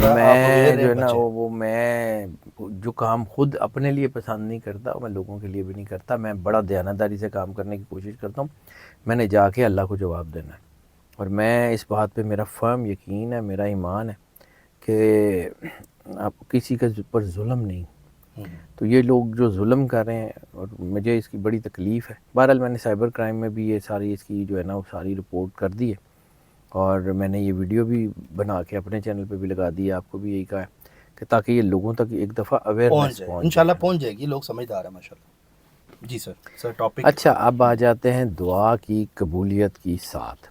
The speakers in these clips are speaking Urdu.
میں جو ہے نا وہ میں جو کام خود اپنے لیے پسند نہیں کرتا میں لوگوں کے لیے بھی نہیں کرتا. میں بڑا دیانتداری سے کام کرنے کی کوشش کرتا ہوں. میں نے جا کے اللہ کو جواب دینا ہے اور میں اس بات پہ میرا فرم یقین ہے, میرا ایمان ہے کہ آپ کسی کے اوپر ظلم نہیں. تو یہ لوگ جو ظلم کر رہے ہیں اور مجھے اس کی بڑی تکلیف ہے. بہرحال میں نے سائبر کرائم میں بھی یہ ساری اس کی جو ہے نا وہ ساری رپورٹ کر دی ہے اور میں نے یہ ویڈیو بھی بنا کے اپنے چینل پہ بھی لگا دی ہے. آپ کو بھی یہی کہا ہے کہ تاکہ یہ لوگوں تک ایک دفعہ اویئرنیس پہنچ جائے. انشاءاللہ پہنچ جائے گی, لوگ سمجھدار ہیں ماشاءاللہ. جی سر ٹاپک. اچھا اب آ جاتے ہیں دعا کی قبولیت کی ساتھ.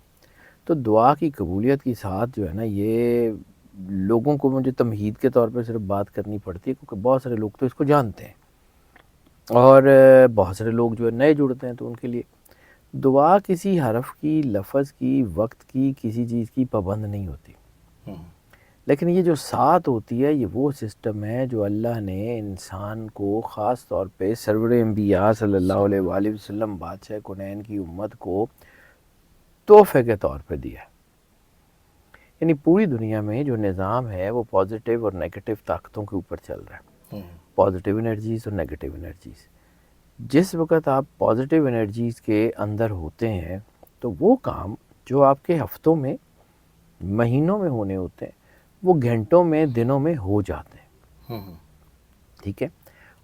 تو دعا کی قبولیت کی ساتھ جو ہے نا یہ لوگوں کو مجھے تمہید کے طور پہ صرف بات کرنی پڑتی ہے کیونکہ بہت سارے لوگ تو اس کو جانتے ہیں اور بہت سارے لوگ جو ہے نئے جڑتے ہیں تو ان کے لیے دعا کسی حرف کی, لفظ کی, وقت کی, کسی چیز کی پابند نہیں ہوتی. لیکن یہ جو ساتھ ہوتی ہے یہ وہ سسٹم ہے جو اللہ نے انسان کو خاص طور پہ سرور انبیاء صلی اللہ علیہ وآلہ وسلم بادشاہ کونین کی امت کو تحفے کے طور پہ دیا. یعنی پوری دنیا میں جو نظام ہے وہ پازیٹیو اور نیگیٹو طاقتوں کے اوپر چل رہا ہے. پازیٹیو انرجیز اور نیگیٹو انرجیز. جس وقت آپ پازیٹیو انرجیز کے اندر ہوتے ہیں تو وہ کام جو آپ کے ہفتوں میں, مہینوں میں ہونے ہوتے ہیں وہ گھنٹوں میں, دنوں میں ہو جاتے ہیں. ٹھیک ہے.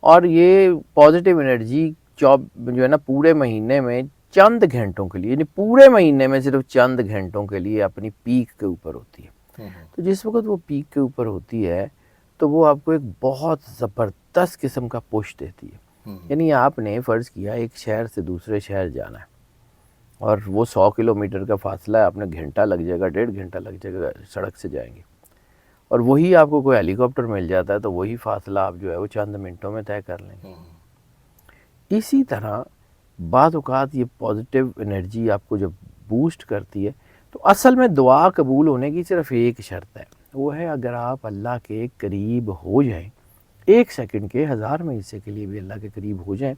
اور یہ پازیٹیو انرجی جو ہے نا پورے مہینے میں چند گھنٹوں کے لیے, یعنی پورے مہینے میں صرف چند گھنٹوں کے لیے اپنی پیک کے اوپر ہوتی ہے. تو جس وقت وہ پیک کے اوپر ہوتی ہے تو وہ آپ کو ایک بہت زبردست قسم کا پش دیتی ہے. یعنی آپ نے فرض کیا ایک شہر سے دوسرے شہر جانا ہے اور وہ 100 کلومیٹر کا فاصلہ ہے, آپ نے گھنٹہ لگ جائے گا, 1.5 گھنٹہ لگ جائے گا, سڑک سے جائیں گے. اور وہی آپ کو کوئی ہیلی کاپٹر مل جاتا ہے تو وہی فاصلہ آپ جو ہے وہ چند منٹوں میں طے کر لیں گے. اسی طرح بعض اوقات یہ پازیٹیو انرجی آپ کو جب بوسٹ کرتی ہے تو اصل میں دعا قبول ہونے کی صرف ایک شرط ہے, وہ ہے اگر آپ اللہ کے قریب ہو جائیں, 1 سیکنڈ کے 1000 میں حصے کے لیے بھی اللہ کے قریب ہو جائیں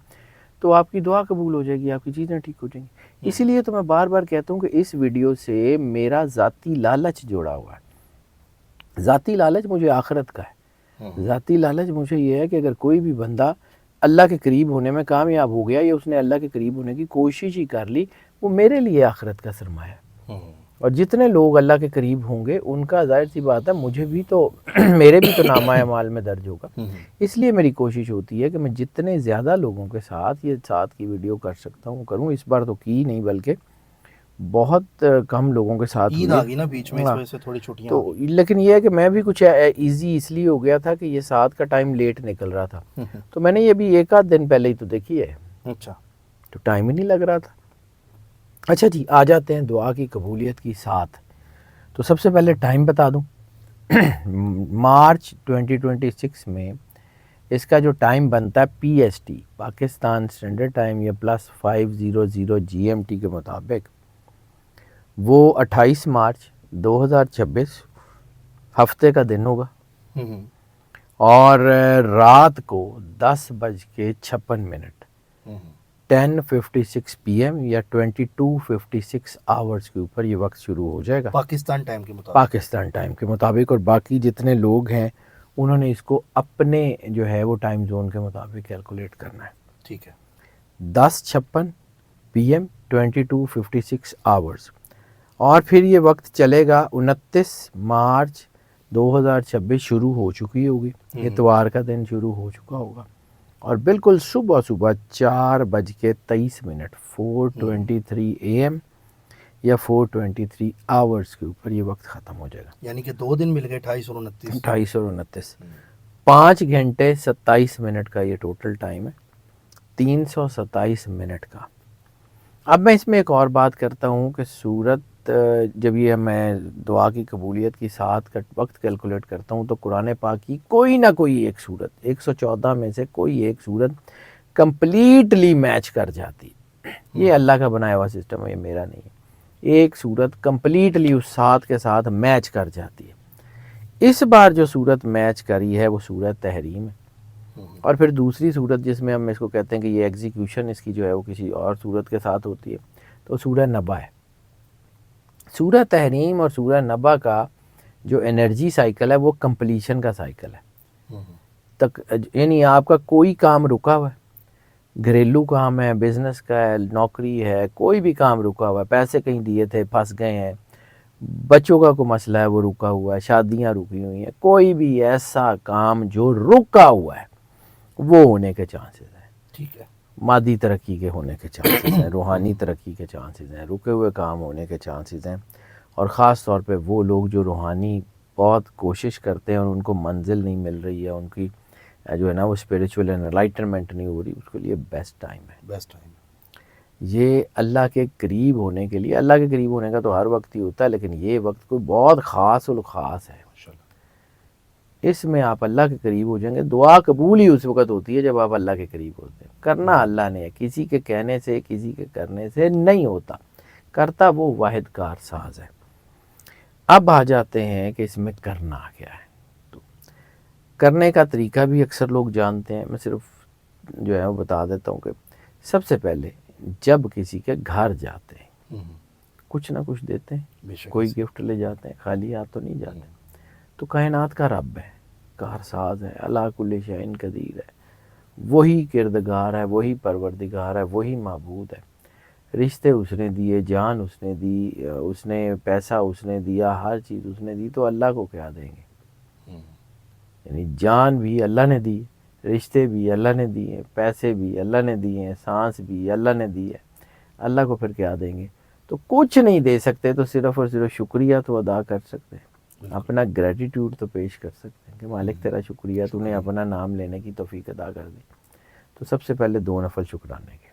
تو آپ کی دعا قبول ہو جائے گی, آپ کی چیزیں ٹھیک ہو جائیں گی. اسی لیے تو میں بار بار کہتا ہوں کہ اس ویڈیو سے میرا ذاتی لالچ جوڑا ہوا ہے. ذاتی لالچ مجھے آخرت کا ہے. ذاتی لالچ مجھے یہ ہے کہ اگر کوئی بھی بندہ اللہ کے قریب ہونے میں کامیاب ہو گیا یا اس نے اللہ کے قریب ہونے کی کوشش ہی کر لی, وہ میرے لیے آخرت کا سرمایہ ہے. اور جتنے لوگ اللہ کے قریب ہوں گے ان کا ظاہر سی بات ہے مجھے بھی تو میرے بھی تو نامہ اعمال میں درج ہوگا. اس لیے میری کوشش ہوتی ہے کہ میں جتنے زیادہ لوگوں کے ساتھ یہ ساتھ کی ویڈیو کر سکتا ہوں کروں. اس بار تو کی نہیں بلکہ بہت کم لوگوں کے ساتھ عید آ گئی نا بیچ میں, اس وجہ سے تھوڑی چھٹیاں تو. لیکن یہ ہے کہ میں بھی کچھ ایزی اس لیے ہو گیا تھا کہ یہ ساتھ کا ٹائم لیٹ نکل رہا تھا تو میں نے یہ بھی 1 آدھ دن پہلے ہی تو دیکھی ہے. اچھا, تو ٹائم ہی نہیں لگ رہا تھا. اچھا جی, آ جاتے ہیں دعا کی قبولیت کی ساتھ. تو سب سے پہلے ٹائم بتا دوں. مارچ 2026 میں اس کا جو ٹائم بنتا ہے PST پاکستان اسٹینڈرڈ ٹائم یا +500 GMT کے مطابق, وہ 28 مارچ 2026 ہفتے کا دن ہوگا اور رات کو 10:56 10:56 PM یا 22:56 آورز کے اوپر یہ وقت شروع ہو جائے گا پاکستان ٹائم کے مطابق. پاکستان ٹائم کے مطابق. اور باقی جتنے لوگ ہیں انہوں نے اس کو اپنے جو ہے وہ ٹائم زون کے مطابق کیلکولیٹ کرنا ہے. ٹھیک ہے. 10:56 PM 22:56 آورز. اور پھر یہ وقت چلے گا 29 مارچ 2026 شروع ہو چکی ہوگی, اتوار کا دن شروع ہو چکا ہوگا اور بالکل صبح 4:23 4:23 AM یا 4:23 آورز کے اوپر یہ وقت ختم ہو جائے گا. یعنی کہ 2 دن مل گئے 28 اور 29. 5 گھنٹے 27 منٹ کا یہ ٹوٹل ٹائم ہے, 327 منٹ کا. اب میں اس میں ایک اور بات کرتا ہوں کہ سورت جب یہ میں دعا کی قبولیت کی ساتھ کا وقت کیلکولیٹ کرتا ہوں تو قرآن پاک کی کوئی نہ کوئی ایک سورت 114 میں سے کوئی ایک سورت کمپلیٹلی میچ کر جاتی. یہ اللہ کا بنایا ہوا سسٹم ہے, یہ میرا نہیں ہے. ایک سورت کمپلیٹلی اس ساتھ کے ساتھ میچ کر جاتی ہے. اس بار جو سورت میچ کری ہے وہ سورت تحریم ہے. اور پھر دوسری سورت جس میں ہم اس کو کہتے ہیں کہ یہ ایگزیکیوشن اس کی جو ہے وہ کسی اور سورت کے ساتھ ہوتی ہے تو سورہ نبا ہے. سورہ تحریم اور سورہ نبا کا جو انرجی سائیکل ہے وہ کمپلیشن کا سائیکل ہے. یعنی آپ کا کوئی کام رکا ہوا ہے، گھریلو کام ہے، بزنس کا ہے، نوکری ہے، کوئی بھی کام رکا ہوا ہے، پیسے کہیں دیے تھے پھنس گئے ہیں، بچوں کا کوئی مسئلہ ہے وہ رکا ہوا ہے، شادیاں رکی ہوئی ہیں، کوئی بھی ایسا کام جو رکا ہوا ہے وہ ہونے کے چانسز ہیں. ٹھیک ہے. مادی ترقی کے ہونے کے چانسز ہیں، روحانی ترقی کے چانسز ہیں، رکے ہوئے کام ہونے کے چانسز ہیں. اور خاص طور پہ وہ لوگ جو روحانی بہت کوشش کرتے ہیں اور ان کو منزل نہیں مل رہی ہے، ان کی جو ہے نا وہ اسپریچول انلائٹنمنٹ نہیں ہو رہی، اس کے لیے بیسٹ ٹائم ہے. Best time. یہ اللہ کے قریب ہونے کے لیے، اللہ کے قریب ہونے کا تو ہر وقت ہی ہوتا ہے، لیکن یہ وقت کوئی بہت خاص الخاص ہے. اس میں آپ اللہ کے قریب ہو جائیں گے. دعا قبول ہی اس وقت ہوتی ہے جب آپ اللہ کے قریب ہوتے ہیں. کرنا اللہ نے ہے، کسی کے کہنے سے کسی کے کرنے سے نہیں ہوتا، کرتا وہ واحد کار ساز ہے. اب آ جاتے ہیں کہ اس میں کرنا کیا ہے. تو کرنے کا طریقہ بھی اکثر لوگ جانتے ہیں، میں صرف جو ہے وہ بتا دیتا ہوں کہ سب سے پہلے جب کسی کے گھر جاتے ہیں کچھ نہ کچھ دیتے ہیں، کوئی گفٹ لے جاتے ہیں، خالی ہاتھ تو نہیں جاتے. تو کائنات کا رب ہے، کارساز ہے، اللہ کل شیء قدیر ہے، وہی کردگار ہے، وہی پروردگار ہے، وہی معبود ہے. رشتے اس نے دیے، جان اس نے دی، اس نے پیسہ اس نے دیا، ہر چیز اس نے دی، تو اللہ کو کیا دیں گے؟ یعنی جان بھی اللہ نے دی، رشتے بھی اللہ نے دیے، پیسے بھی اللہ نے دیے ہیں، سانس بھی اللہ نے دی ہے، اللہ کو پھر کیا دیں گے؟ تو کچھ نہیں دے سکتے تو صرف اور صرف شکریہ تو ادا کر سکتے ہیں، اپنا گریٹیٹیوڈ تو پیش کر سکتے ہیں کہ مالک تیرا شکریہ، تو نے اپنا نام لینے کی توفیق ادا کر دی. تو سب سے پہلے 2 نفل شکرانے کے.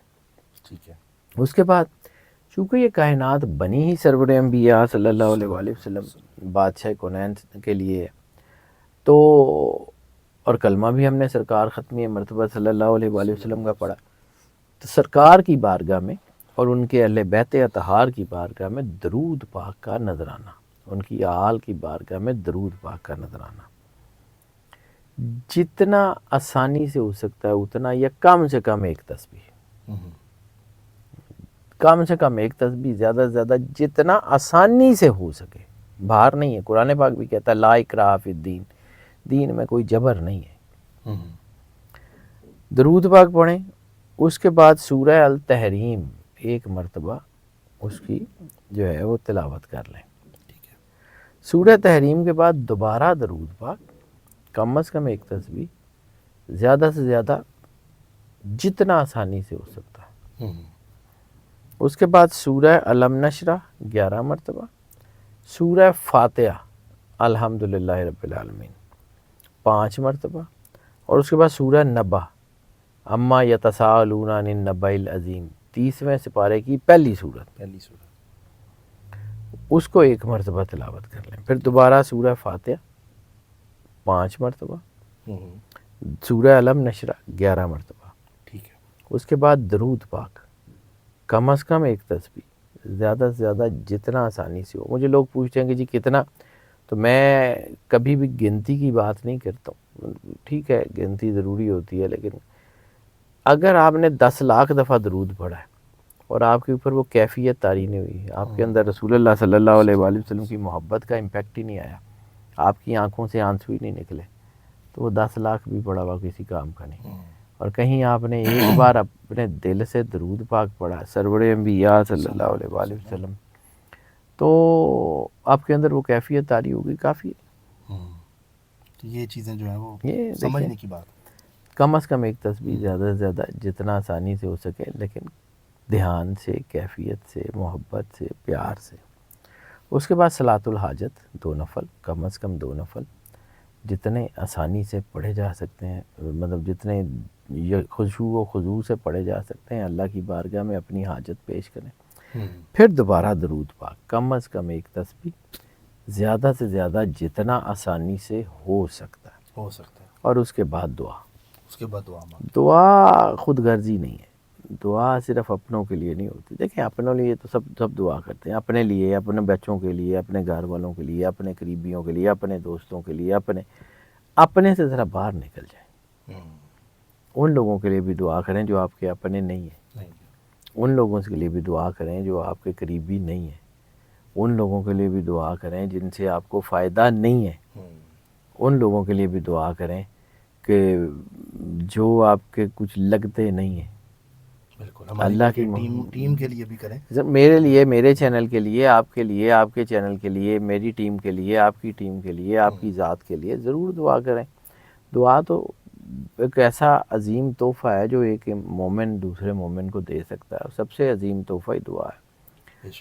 ٹھیک ہے. اس کے بعد چونکہ یہ کائنات بنی ہی سرور انبیاء صلی اللہ علیہ وآلہ وسلم بادشاہ کونین کے لیے، تو اور کلمہ بھی ہم نے سرکار ختمی مرتبہ صلی اللہ علیہ وآلہ وسلم کا پڑھا، تو سرکار کی بارگاہ میں اور ان کے اہل بیت اطہار کی بارگاہ میں درود پاک کا نذرانہ، ان کی آل کی بارگاہ میں درود پاک کا نذرانہ جتنا آسانی سے ہو سکتا ہے اتنا، یا کم سے کم ایک تسبیح، کم سے کم ایک تسبیح، زیادہ سے زیادہ جتنا آسانی سے ہو سکے. بھار نہیں ہے، قرآن پاک بھی کہتا ہے لا اکراہ فی الدین، دین میں کوئی جبر نہیں ہے. درود پاک پڑھیں. اس کے بعد سورہ التحریم ایک مرتبہ اس کی جو ہے وہ تلاوت کر لیں. سورہ تحریم کے بعد دوبارہ درود پاک، کم از کم ایک تسبیح، زیادہ سے زیادہ جتنا آسانی سے ہو سکتا ہے. اس کے بعد سورہ علم نشرح 11 مرتبہ، سورہ فاتحہ الحمدللہ رب العالمین 5 مرتبہ، اور اس کے بعد سورہ نبا اما یتساءلون عن النبأ العظیم 30ویں سپارے کی پہلی سورت، اس کو 1 مرتبہ تلاوت کر لیں. پھر دوبارہ سورہ فاتحہ 5 مرتبہ، سورہ علم نشرح 11 مرتبہ. ٹھیک ہے. اس کے بعد درود پاک کم از کم ایک تسبیح، زیادہ سے زیادہ جتنا آسانی سے ہو. مجھے لوگ پوچھتے ہیں کہ جی کتنا، تو میں کبھی بھی گنتی کی بات نہیں کرتا ہوں. ٹھیک ہے گنتی ضروری ہوتی ہے، لیکن اگر آپ نے 10 لاکھ دفعہ درود پڑھا ہے اور آپ کے اوپر وہ کیفیت طاری نہیں ہوئی، آپ کے اندر رسول اللہ صلی اللہ علیہ وآلہ وسلم کی محبت کا امپیکٹ ہی نہیں آیا، آپ کی آنکھوں سے آنسو ہی نہیں نکلے، تو وہ 10 لاکھ بھی پڑھا ہوا کسی کام کا نہیں. اور کہیں آپ نے ایک بار اپنے دل سے درود پاک پڑھا سرور انبیاء صلی اللہ علیہ وآلہ وسلم، تو آپ کے اندر وہ کیفیت طاری ہوگی، کافی ہے. تو یہ چیزیں جو ہیں وہ یہ سمجھنے کی بات ہے. کم از کم ایک تسبیح، زیادہ سے زیادہ جتنا آسانی سے ہو سکے، لیکن دھیان سے، کیفیت سے، محبت سے، پیار سے. اس کے بعد صلاۃ الحاجت 2 نفل، کم از کم 2 نفل جتنے آسانی سے پڑھے جا سکتے ہیں، مطلب جتنے خشوع و خضوع سے پڑھے جا سکتے ہیں، اللہ کی بارگاہ میں اپنی حاجت پیش کریں. پھر دوبارہ درود پاک، کم از کم ایک تسبیح، زیادہ سے زیادہ جتنا آسانی سے ہو سکتا ہے. اور اس کے بعد دعا. اس کے بعد دعا خود غرضی نہیں ہے، دعا صرف اپنوں کے لیے نہیں ہوتی. دیکھیں اپنوں لیے تو سب دعا کرتے ہیں، اپنے لیے، اپنے بچوں کے لیے، اپنے گھر والوں کے لیے، اپنے قریبیوں کے لیے، اپنے دوستوں کے لیے، اپنے سے ذرا باہر نکل جائیں. ان لوگوں کے لیے بھی دعا کریں جو آپ کے اپنے نہیں ہیں، ان لوگوں کے لیے بھی دعا کریں جو آپ کے قریبی نہیں ہیں، ان لوگوں کے لیے بھی دعا کریں جن سے آپ کو فائدہ نہیں ہے، ان لوگوں کے لیے بھی دعا کریں کہ جو آپ کے کچھ لگتے نہیں ہیں. بالکل ہماری اللہ کی ٹیم کے لیے بھی کریں. میرے لیے، میرے چینل کے لیے، آپ کے لیے، آپ کے چینل کے لیے، میری ٹیم کے لیے، آپ کی ٹیم کے لیے، آپ کی ذات کے لیے ضرور دعا کریں. دعا تو ایک ایسا عظیم تحفہ ہے جو ایک مومن دوسرے مومن کو دے سکتا ہے. سب سے عظیم تحفہ ہی دعا ہے.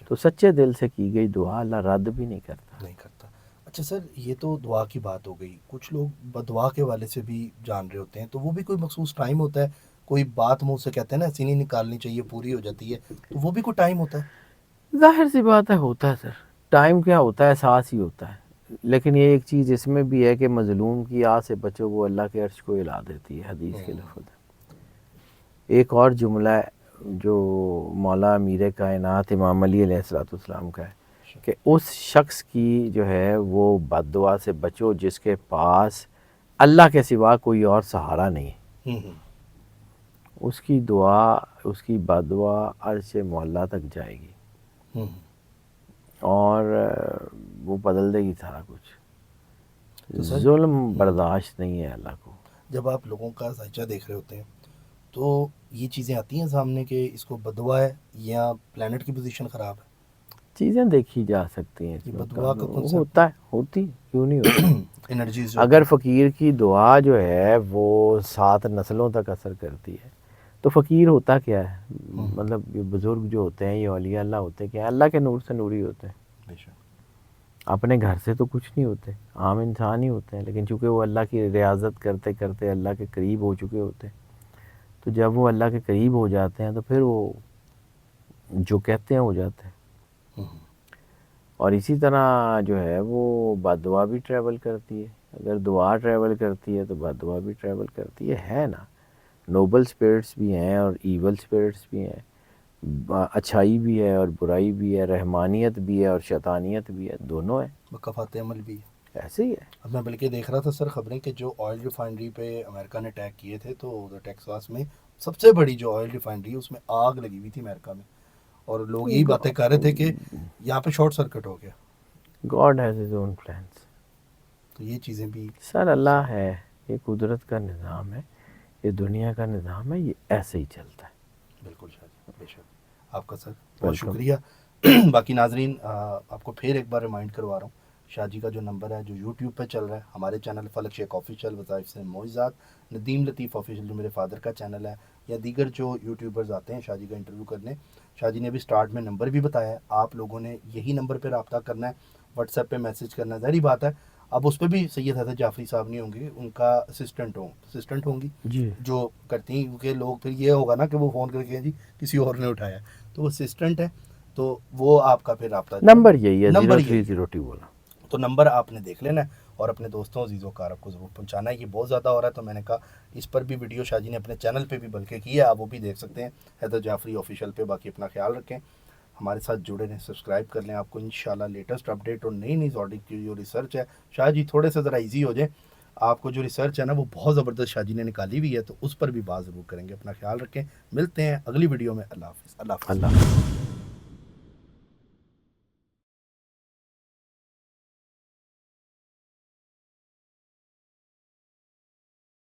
تو سچے دل سے کی گئی دعا اللہ رد بھی نہیں کرتا. اچھا سر، یہ تو دعا کی بات ہو گئی. کچھ لوگ بدعا کے والے سے بھی جان رہے ہوتے ہیں، تو وہ بھی کوئی مخصوص ٹائم ہوتا ہے؟ کوئی بات منہ سے کہتے ہیں نا ایسی نہیں نکالنی چاہیے، پوری ہو جاتی ہے، تو وہ بھی کوئی ٹائم ہوتا ہے؟ ظاہر سی بات ہے، ہوتا ہے سر. ٹائم کیا ہوتا ہے، احساس ہی ہوتا ہے. لیکن یہ ایک چیز اس میں بھی ہے کہ مظلوم کی آہ سے بچو، وہ اللہ کے عرش کو ہلا دیتی ہے، حدیث کے لفظ ہے. ایک اور جملہ ہے جو مولا امیر کائنات امام علی علیہ السلام کا ہے کہ اس شخص کی جو ہے وہ بد دعا سے بچو جس کے پاس اللہ کے سوا کوئی اور سہارا نہیں ہے. اس کی دعا، اس کی بد دعا عرش معلیٰ تک جائے گی اور وہ بدل دے گی سارا کچھ. ظلم برداشت نہیں ہے اللہ کو. جب آپ لوگوں کا ذائچہ دیکھ رہے ہوتے ہیں تو یہ چیزیں آتی ہیں سامنے کہ اس کو بدعا ہے یا پلانٹ کی پوزیشن خراب ہے؟ چیزیں دیکھی جا سکتی ہیں. بدعا کا ہوتا ہے، ہوتی کیوں نہیں ہوتی. انرجیز اگر فقیر کی دعا جو ہے وہ 7 نسلوں تک اثر کرتی ہے تو فقیر ہوتا کیا ہے؟ مطلب یہ بزرگ جو ہوتے ہیں، یہ اولیاء اللہ ہوتے کیا ہیں؟ اللہ کے نور سے نوری ہوتے ہیں. اپنے گھر سے تو کچھ نہیں ہوتے، عام انسان ہی ہوتے ہیں، لیکن چونکہ وہ اللہ کی ریاضت کرتے کرتے اللہ کے قریب ہو چکے ہوتے ہیں، تو جب وہ اللہ کے قریب ہو جاتے ہیں تو پھر وہ جو کہتے ہیں ہو جاتے ہیں. اور اسی طرح جو ہے وہ بد دعا بھی ٹریول کرتی ہے. اگر دعا ٹریول کرتی ہے تو بد دعا بھی ٹریول کرتی ہے نا. نوبل سپرٹس بھی ہیں اور ایول سپرٹس بھی ہیں، اچھائی بھی ہے اور برائی بھی ہے، رحمانیت بھی ہے اور شیطانیت بھی ہے، دونوں ہیں. مکافات عمل بھی ایسے ہی ہے. اب میں بلکہ دیکھ رہا تھا سر خبریں کہ جو آئل ریفائنری پہ امریکہ نے اٹیک کیے تھے، تو ادھر ٹیکساس میں سب سے بڑی جو آئل ریفائنری ہے اس میں آگ لگی ہوئی تھی امریکہ میں، اور لوگ یہی باتیں کر رہے تھے کہ یہاں پہ شارٹ سرکٹ ہو گیا. God has his own plans. تو یہ چیزیں بھی سر اللہ ہے، یہ قدرت کا نظام ہے، یہ دنیا کا نظام ہے، یہ ایسے ہی چلتا ہے. بالکل شاہ جی، بے شک. آپ کا سر بہت شکریہ. باقی ناظرین آپ کو پھر ایک بار ریمائنڈ کروا رہا ہوں، شاہ جی کا جو نمبر ہے جو یوٹیوب پہ چل رہا ہے، ہمارے چینل فلک شیخ آفیشیل، وظائف سے معجزات، ندیم لطیف آفیشیل جو میرے فادر کا چینل ہے، یا دیگر جو یوٹیوبرز آتے ہیں شاہ جی کا انٹرویو کرنے. شاہ جی نے بھی سٹارٹ میں نمبر بھی بتایا ہے، آپ لوگوں نے یہی نمبر پہ رابطہ کرنا ہے، واٹس ایپ پہ میسج کرنا ہے. ظاہری بات ہے اب اس پہ بھی سید حضرت جعفری صاحب نہیں ہوں گے، ان کا اسسٹنٹ ہوں گی جی جو کرتی ہیں، کیونکہ لوگ پھر یہ ہوگا نا کہ وہ فون کر کے جی کسی اور نے اٹھایا، تو وہ اسسٹنٹ ہے، تو وہ آپ کا پھر رابطہ نمبر یہی ہے 0302 بولا. تو نمبر آپ نے دیکھ لینا ہے اور اپنے دوستوں عزیز و کارب کو ضرور پہنچانا ہے. یہ بہت زیادہ ہو رہا ہے تو میں نے کہا اس پر بھی ویڈیو شاہ جی نے اپنے چینل پہ بھی بلکہ کی ہے، آپ وہ بھی دیکھ سکتے ہیں حیدر جعفری آفیشیل پہ. باقی اپنا خیال رکھیں، ہمارے ساتھ جڑے رہیں، سبسکرائب کر لیں. آپ کو انشاءاللہ لیٹسٹ اپڈیٹ اور نئی زوڈک کی جو ریسرچ ہے، شاہ جی تھوڑے سے ذرا ایزی ہو جائیں، آپ کو جو ریسرچ ہے نا وہ بہت زبردست شاہ جی نے نکالی ہوئی ہے، تو اس پر بھی بات ضرور کریں گے. اپنا خیال رکھیں، ملتے ہیں اگلی ویڈیو میں. اللہ حافظ. اللہ حافظ.